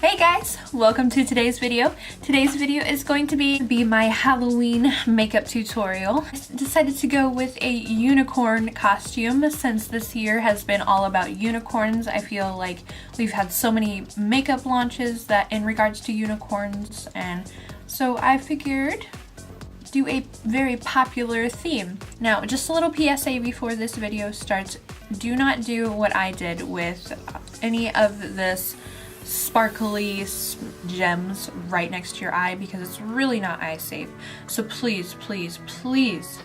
Hey guys, welcome to today's video. Today's video is going to be my Halloween makeup tutorial. I decided to go with a unicorn costume since this year has been all about unicorns. I feel like we've had so many makeup launches that in regards to unicorns, and so I figured do a very popular theme. Now, just a little PSA before this video starts. Do not do what I did with any of this sparkly gems right next to your eye because it's really not eye safe. So please, please, please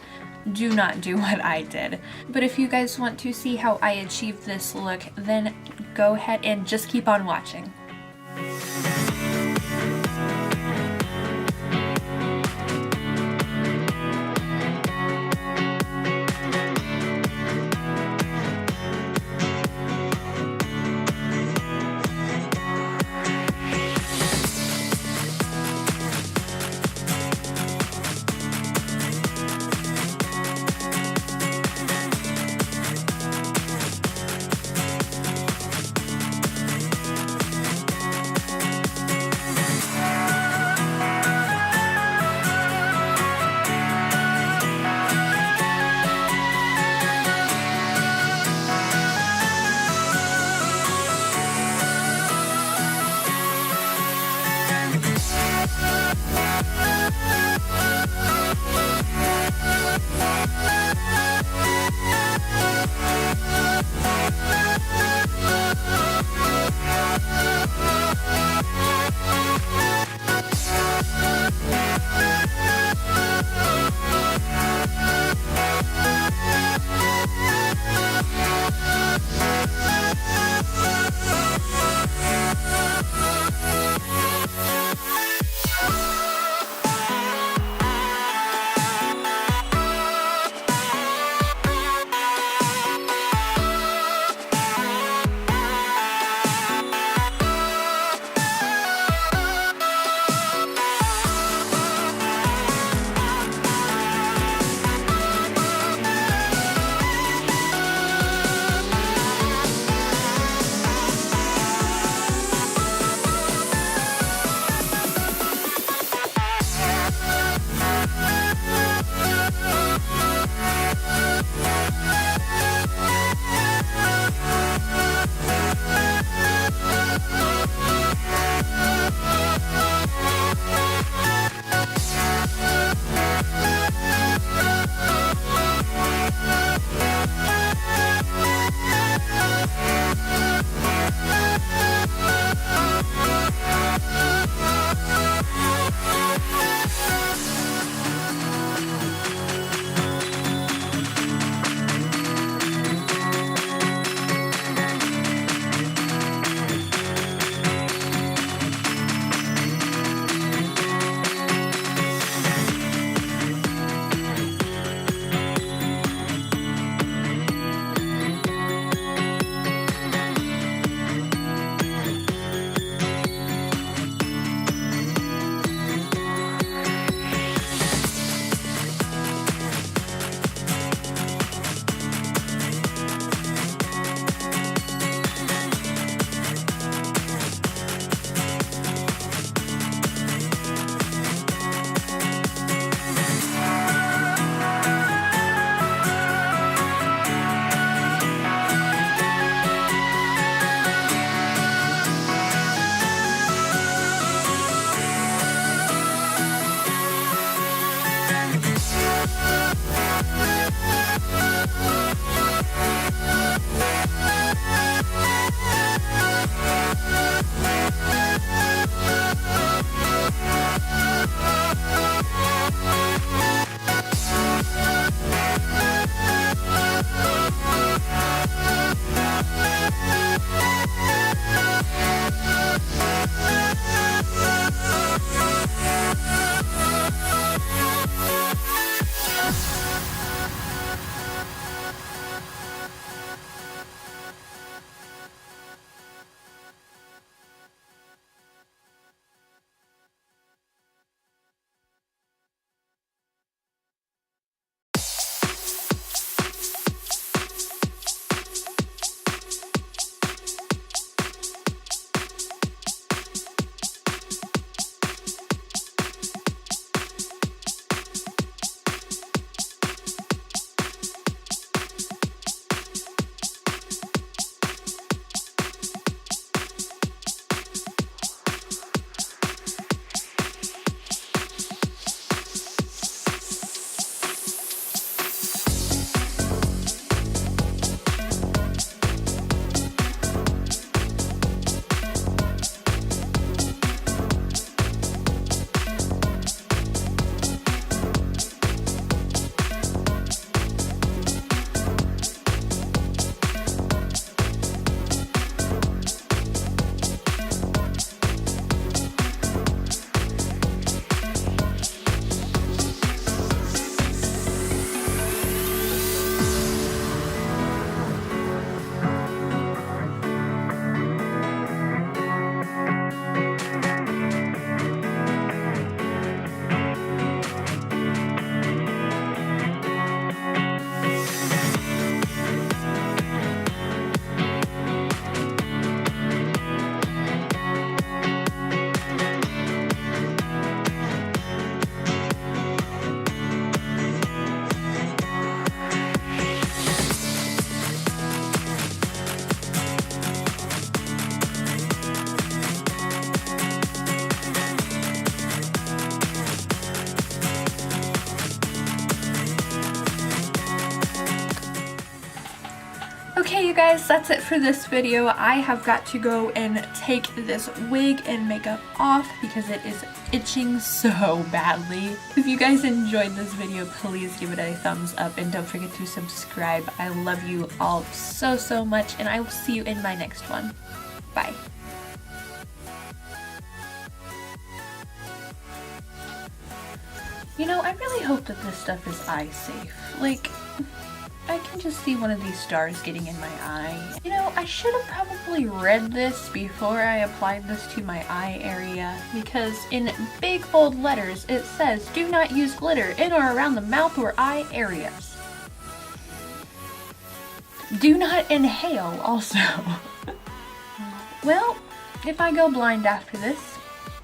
do not do what I did. But if you guys want to see how I achieved this look, then go ahead and just keep on watching. guys, that's it for this video. I have got to go and take this wig and makeup off because it is itching so badly. If you guys enjoyed this video, please give it a thumbs up and don't forget to subscribe. I love you all so much, and I will see you in my next one. Bye. You know, I really hope that this stuff is eye safe. Like, I can just see one of these stars getting in my eye. You know, I should have probably read this before I applied this to my eye area, because in big bold letters it says, do not use glitter in or around the mouth or eye areas. Do not inhale also. Well, if I go blind after this,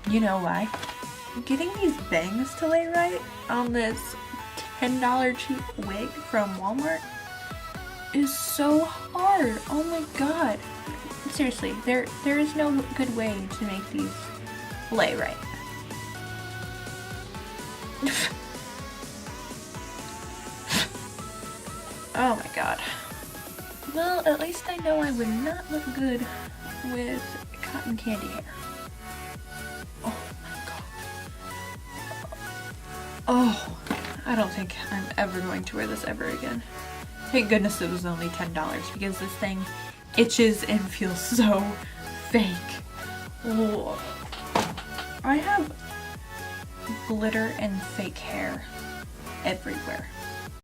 you know why. Getting these bangs to lay right on this $10 cheap wig from Walmart is so hard. Oh my god. Seriously, there is no good way to make these lay right. Oh my god. Well, at least I know I would not look good with cotton candy hair. Oh my god. Oh, I don't think I'm ever going to wear this ever again. Thank goodness it was only $10 because this thing itches and feels so fake. Oh. I have glitter and fake hair everywhere.